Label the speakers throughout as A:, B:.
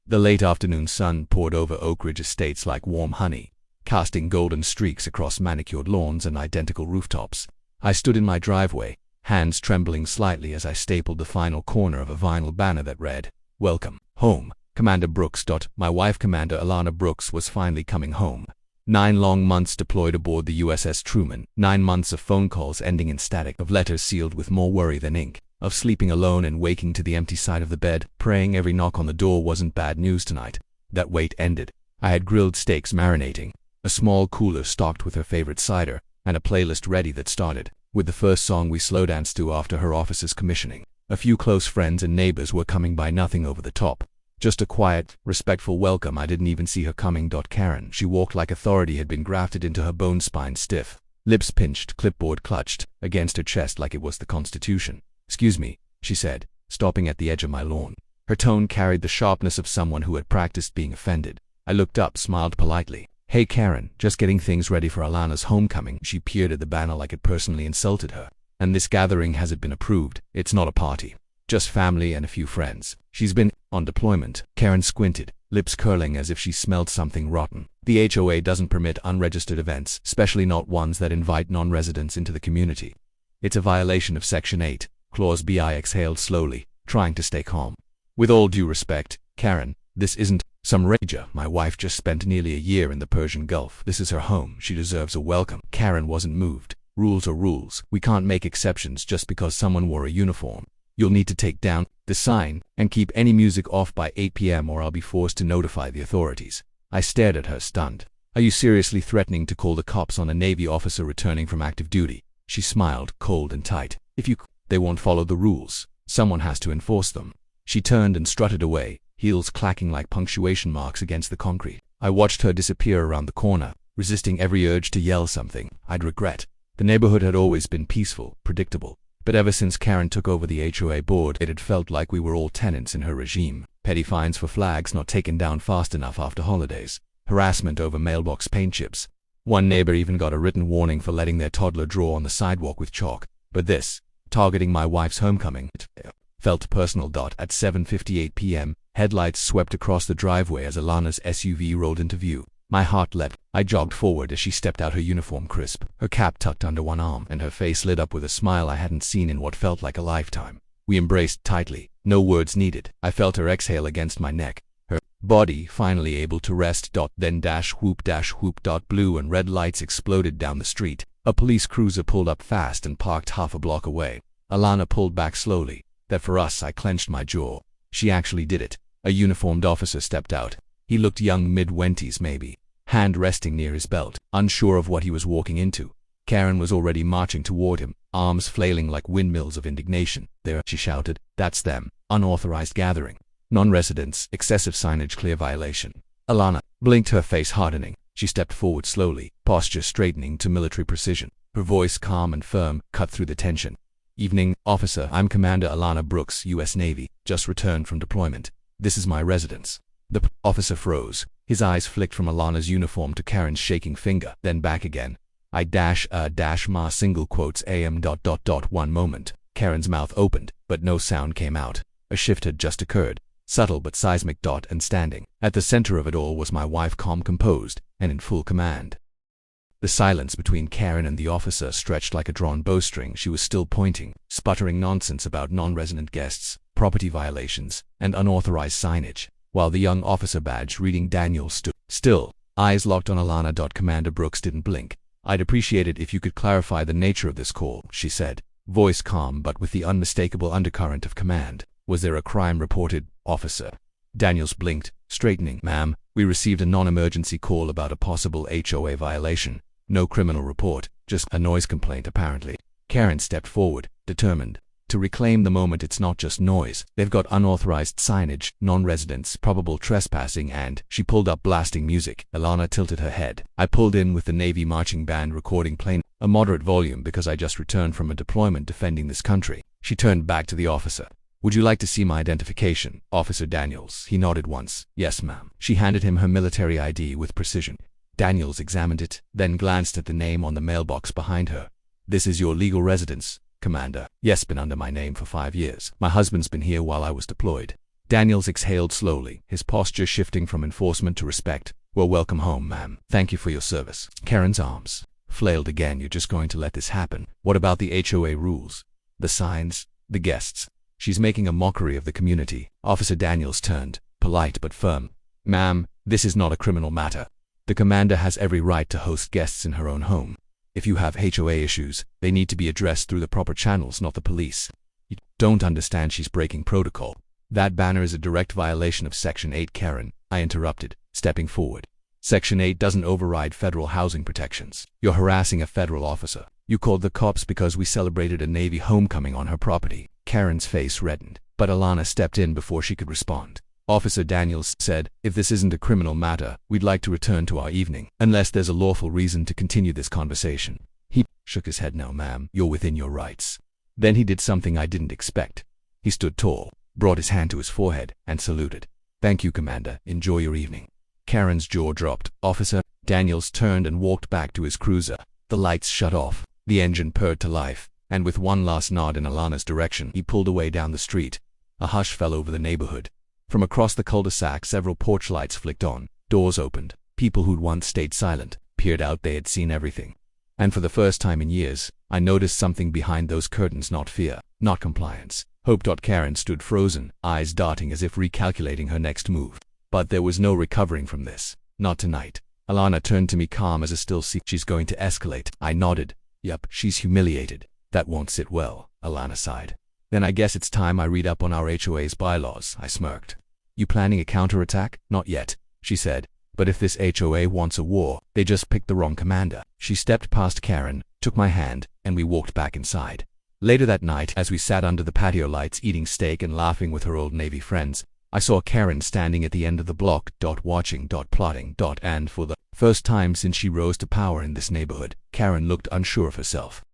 A: The late afternoon sun poured over Oak Ridge estates like warm honey, casting golden streaks across manicured lawns and identical rooftops. I stood in my driveway, hands trembling slightly as I stapled the final corner of a vinyl banner that read, "Welcome home, Commander Brooks." My wife, Commander Alana Brooks, was finally coming home. 9 long months deployed aboard the USS Truman, 9 months of phone calls ending in static, of letters sealed with more worry than ink, of sleeping alone and waking to the empty side of the bed, praying every knock on the door wasn't bad news tonight. That wait ended. I had grilled steaks marinating, a small cooler stocked with her favorite cider, and a playlist ready that started with the first song we slow danced to after her officer's commissioning. A few close friends and neighbors were coming by, nothing over the top. Just a quiet, respectful welcome. I didn't even see her coming. Karen. She walked like authority had been grafted into her bone spine, stiff, lips pinched, clipboard clutched against her chest like it was the Constitution. "Excuse me," she said, stopping at the edge of my lawn. Her tone carried the sharpness of someone who had practiced being offended. I looked up, smiled politely. "Hey Karen, just getting things ready for Alana's homecoming." She peered at the banner like it personally insulted her. "And this gathering hasn't been approved. It's not a party. Just family and a few friends. She's been on deployment." Karen squinted, lips curling as if she smelled something rotten. "The HOA doesn't permit unregistered events, especially not ones that invite non-residents into the community. It's a violation of Section 8, Clause B." I exhaled slowly, trying to stay calm. "With all due respect, Karen, this isn't some rager. My wife just spent nearly a year in the Persian Gulf. This is her home. She deserves a welcome." Karen wasn't moved. "Rules are rules. We can't make exceptions just because someone wore a uniform. You'll need to take down the sign and keep any music off by 8 p.m. or I'll be forced to notify the authorities." I stared at her, stunned. "Are you seriously threatening to call the cops on a Navy officer returning from active duty?" She smiled, cold and tight. They won't follow the rules. Someone has to enforce them." She turned and strutted away, heels clacking like punctuation marks against the concrete. I watched her disappear around the corner, resisting every urge to yell something I'd regret. The neighborhood had always been peaceful, predictable. But ever since Karen took over the HOA board, it had felt like we were all tenants in her regime. Petty fines for flags not taken down fast enough after holidays. Harassment over mailbox paint chips. One neighbor even got a written warning for letting their toddler draw on the sidewalk with chalk. But this, targeting my wife's homecoming, it felt personal. At 7:58 p.m., headlights swept across the driveway as Alana's SUV rolled into view. My heart leapt. I jogged forward as she stepped out, her uniform crisp, her cap tucked under one arm, and her face lit up with a smile I hadn't seen in what felt like a lifetime. We embraced tightly, no words needed. I felt her exhale against my neck, her body finally able to rest. Then whoop. Blue and red lights exploded down the street. A police cruiser pulled up fast and parked half a block away. Alana pulled back slowly. That for us, I clenched my jaw. She actually did it. A uniformed officer stepped out. He looked young, mid-20s maybe, hand resting near his belt, unsure of what he was walking into. Karen was already marching toward him, arms flailing like windmills of indignation. "There," she shouted. "That's them. Unauthorized gathering. Non-residents, excessive signage, clear violation." Alana blinked, her face hardening. She stepped forward slowly, posture straightening to military precision. Her voice, calm and firm, cut through the tension. "Evening, officer. I'm Commander Alana Brooks, U.S. Navy, just returned from deployment. This is my residence." The officer froze. His eyes flicked from Alana's uniform to Karen's shaking finger, then back again. "I-ma single quotes am ... 1 moment. Karen's mouth opened, but no sound came out. A shift had just occurred, subtle but seismic. And standing at the center of it all was my wife, calm, composed, and in full command. The silence between Karen and the officer stretched like a drawn bowstring. She was still pointing, sputtering nonsense about non-resident guests, property violations, and unauthorized signage, while the young officer badge reading Daniel stood still, eyes locked on Alana. Commander Brooks didn't blink. "I'd appreciate it if you could clarify the nature of this call," she said, voice calm but with the unmistakable undercurrent of command. "Was there a crime reported, officer?" Daniels blinked, straightening. "Ma'am, we received a non-emergency call about a possible HOA violation. No criminal report, just a noise complaint apparently." Karen stepped forward, determined to reclaim the moment. "It's not just noise. They've got unauthorized signage, non-residents, probable trespassing, and..." She pulled up blasting music. Alana tilted her head. I pulled in with the Navy marching band recording playing a moderate volume because I just returned from a deployment defending this country. She turned back to the officer. "Would you like to see my identification, Officer Daniels?" He nodded once. "Yes, ma'am." She handed him her military ID with precision. Daniels examined it, then glanced at the name on the mailbox behind her. "This is your legal residence, Commander?" "Yes, been under my name for 5 years. My husband's been here while I was deployed." Daniels exhaled slowly, his posture shifting from enforcement to respect. Well, welcome home, ma'am. Thank you for your service. Karen's arms flailed again. You're just going to let this happen? What about the HOA rules? The signs? The guests? She's making a mockery of the community. Officer Daniels turned, polite but firm. Ma'am, this is not a criminal matter. The commander has every right to host guests in her own home. If you have HOA issues, they need to be addressed through the proper channels, not the police. You don't understand. She's breaking protocol. That banner is a direct violation of Section 8, Karen, I interrupted, stepping forward. Section 8 doesn't override federal housing protections. You're harassing a federal officer. You called the cops because we celebrated a Navy homecoming on her property. Karen's face reddened, but Alana stepped in before she could respond. Officer Daniels said, if this isn't a criminal matter, we'd like to return to our evening, unless there's a lawful reason to continue this conversation. He shook his head. No, ma'am, you're within your rights. Then he did something I didn't expect. He stood tall, brought his hand to his forehead, and saluted. Thank you, Commander. Enjoy your evening. Karen's jaw dropped. Officer Daniels turned and walked back to his cruiser. The lights shut off. The engine purred to life, and with one last nod in Alana's direction, he pulled away down the street. A hush fell over the neighborhood. From across the cul-de-sac, several porch lights flicked on. Doors opened. People who'd once stayed silent peered out. They had seen everything. And for the first time in years, I noticed something behind those curtains. Not fear, not compliance. Hope. Karen stood frozen, eyes darting as if recalculating her next move. But there was no recovering from this. Not tonight. Alana turned to me, calm as a still sea. She's going to escalate. I nodded. Yup, she's humiliated. That won't sit well, Alana sighed. Then I guess it's time I read up on our HOA's bylaws, I smirked. You planning a counterattack? Not yet, she said. But if this HOA wants a war, they just picked the wrong commander. She stepped past Karen, took my hand, and we walked back inside. Later that night, as we sat under the patio lights eating steak and laughing with her old Navy friends, I saw Karen standing at the end of the block, watching, plotting, and for the first time since she rose to power in this neighborhood, Karen looked unsure of herself.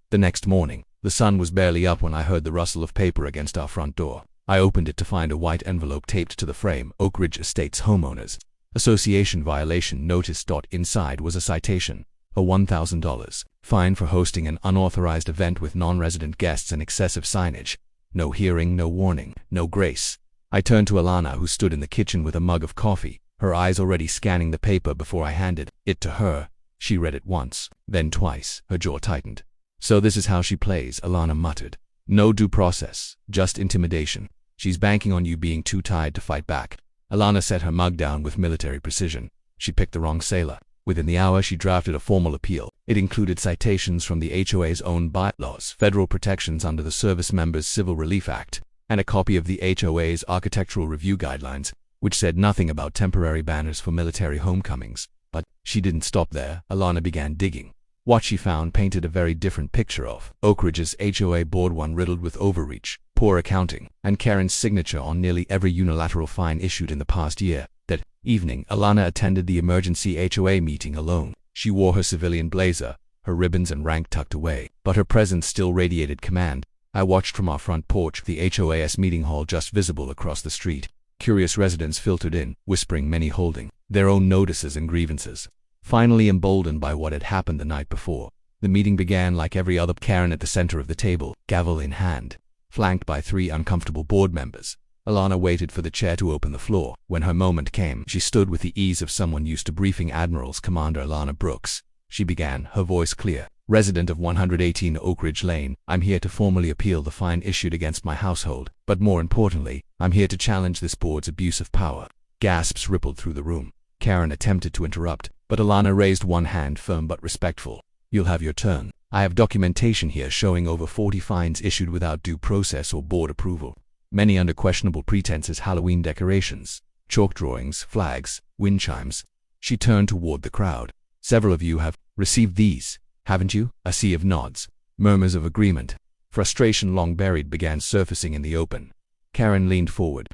A: The next morning, the sun was barely up when I heard the rustle of paper against our front door. I opened it to find a white envelope taped to the frame. Oak Ridge Estates Homeowners Association violation notice. Inside was a citation, a $1,000 fine for hosting an unauthorized event with non-resident guests and excessive signage. No hearing, no warning, no grace. I turned to Alana, who stood in the kitchen with a mug of coffee, her eyes already scanning the paper before I handed it to her. She read it once, then twice. Her jaw tightened. So this is how she plays, Alana muttered. No due process, just intimidation. She's banking on you being too tired to fight back. Alana set her mug down with military precision. She picked the wrong sailor. Within the hour, she drafted a formal appeal. It included citations from the HOA's own bylaws, federal protections under the Service Members Civil Relief Act, and a copy of the HOA's Architectural Review Guidelines, which said nothing about temporary banners for military homecomings. But she didn't stop there. Alana began digging. What she found painted a very different picture of Oak Ridge's HOA board, one riddled with overreach, poor accounting, and Karen's signature on nearly every unilateral fine issued in the past year. That evening, Alana attended the emergency HOA meeting alone. She wore her civilian blazer, her ribbons and rank tucked away, but her presence still radiated command. I watched from our front porch, the HOA's meeting hall just visible across the street. Curious residents filtered in, whispering, many holding their own notices and grievances. Finally, emboldened by what had happened the night before, the meeting began like every other. Karen at the center of the table, gavel in hand, flanked by 3 uncomfortable board members. Alana waited for the chair to open the floor. When her moment came, she stood with the ease of someone used to briefing admirals. Commander Alana Brooks, she began, her voice clear. Resident of 118 Oak Ridge Lane, I'm here to formally appeal the fine issued against my household, but more importantly, I'm here to challenge this board's abuse of power. Gasps rippled through the room. Karen attempted to interrupt, but Alana raised one hand, firm but respectful. You'll have your turn. I have documentation here showing over 40 fines issued without due process or board approval. Many under questionable pretenses: Halloween decorations, chalk drawings, flags, wind chimes. She turned toward the crowd. Several of you have received these, haven't you? A sea of nods, murmurs of agreement. Frustration long buried began surfacing in the open. Karen leaned forward.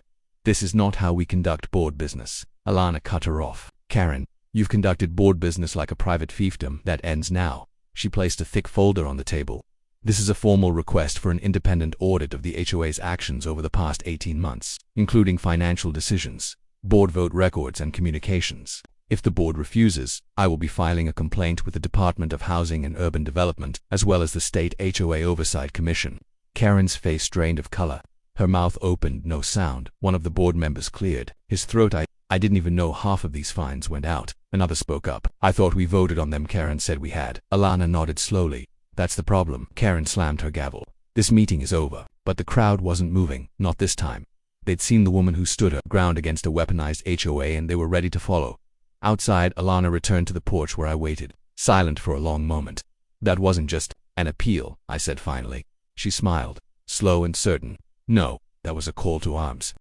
A: This is not how we conduct board business. Alana cut her off. Karen, you've conducted board business like a private fiefdom. That ends now. She placed a thick folder on the table. This is a formal request for an independent audit of the HOA's actions over the past 18 months, including financial decisions, board vote records, and communications. If the board refuses, I will be filing a complaint with the Department of Housing and Urban Development, as well as the State HOA Oversight Commission. Karen's face drained of color. Her mouth opened, no sound. One of the board members cleared his throat. I didn't even know half of these fines went out. Another spoke up. I thought we voted on them. Karen said we had. Alana nodded slowly. That's the problem. Karen slammed her gavel. This meeting is over. But the crowd wasn't moving, not this time. They'd seen the woman who stood her ground against a weaponized HOA and they were ready to follow. Outside, Alana returned to the porch where I waited, silent for a long moment. That wasn't just an appeal, I said finally. She smiled, slow and certain. No, that was a call to arms.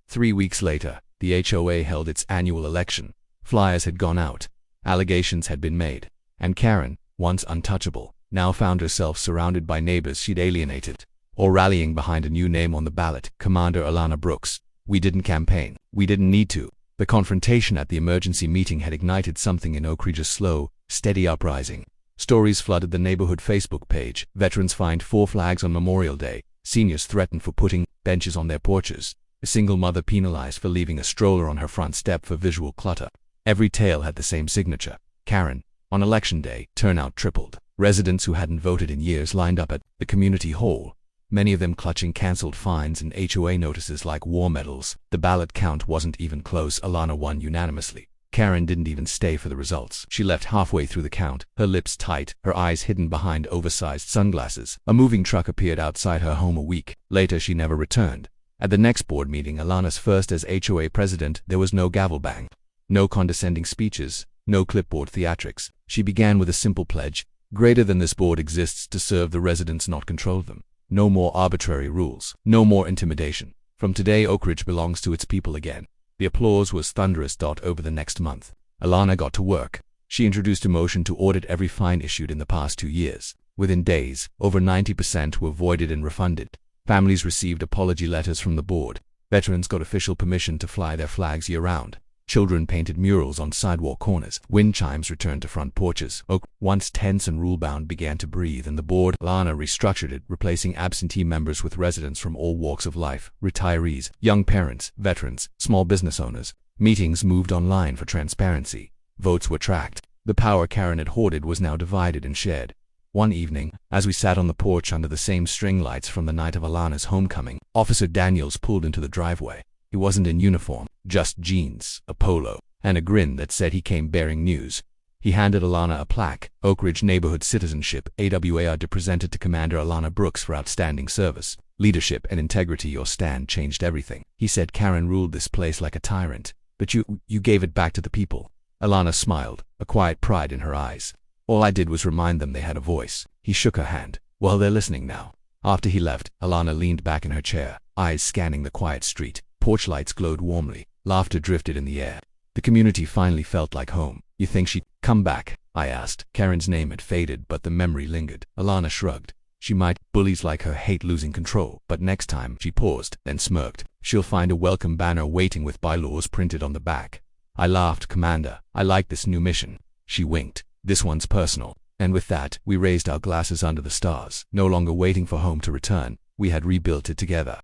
A: 3 weeks later, the HOA held its annual election. Flyers had gone out. Allegations had been made. And Karen, once untouchable, now found herself surrounded by neighbors she'd alienated, or rallying behind a new name on the ballot, Commander Alana Brooks. We didn't campaign. We didn't need to. The confrontation at the emergency meeting had ignited something in Oak Ridge's slow, steady uprising. Stories flooded the neighborhood Facebook page. Veterans fined 4 flags on Memorial Day. Seniors threatened for putting benches on their porches. A single mother penalized for leaving a stroller on her front step for visual clutter. Every tale had the same signature. Karen. On election day, turnout tripled. Residents who hadn't voted in years lined up at the community hall, many of them clutching cancelled fines and HOA notices like war medals. The ballot count wasn't even close. Alana won unanimously. Karen didn't even stay for the results. She left halfway through the count, her lips tight, her eyes hidden behind oversized sunglasses. A moving truck appeared outside her home a week later. She never returned. At the next board meeting, Alana's first as HOA president, there was no gavel bang, no condescending speeches, no clipboard theatrics. She began with a simple pledge: greater than this board exists to serve the residents, not control them. No more arbitrary rules, no more intimidation. From today, Oak Ridge belongs to its people again. The applause was thunderous. Over the next month, Alana got to work. She introduced a motion to audit every fine issued in the past 2 years. Within days, over 90% were voided and refunded. Families received apology letters from the board. Veterans got official permission to fly their flags year-round. Children painted murals on sidewalk corners. Wind chimes returned to front porches. Oak, once tense and rule-bound, began to breathe, and the board, Alana, restructured it, replacing absentee members with residents from all walks of life, retirees, young parents, veterans, small business owners. Meetings moved online for transparency. Votes were tracked. The power Karen had hoarded was now divided and shared. One evening, as we sat on the porch under the same string lights from the night of Alana's homecoming, Officer Daniels pulled into the driveway. He wasn't in uniform, just jeans, a polo, and a grin that said he came bearing news. He handed Alana a plaque, Oak Ridge Neighborhood Citizenship, AWARD, presented to Commander Alana Brooks for outstanding service, leadership, and integrity. Your stand changed everything. He said Karen ruled this place like a tyrant, but you gave it back to the people. Alana smiled, a quiet pride in her eyes. All I did was remind them they had a voice. He shook her hand. Well, they're listening now. After he left, Alana leaned back in her chair, eyes scanning the quiet street. Porch lights glowed warmly. Laughter drifted in the air. The community finally felt like home. You think she'd come back? I asked. Karen's name had faded, but the memory lingered. Alana shrugged. She might. Bullies like her hate losing control. But next time, she paused, then smirked. She'll find a welcome banner waiting with bylaws printed on the back. I laughed. Commander, I like this new mission. She winked. This one's personal. And with that, we raised our glasses under the stars. No longer waiting for home to return. We had rebuilt it together.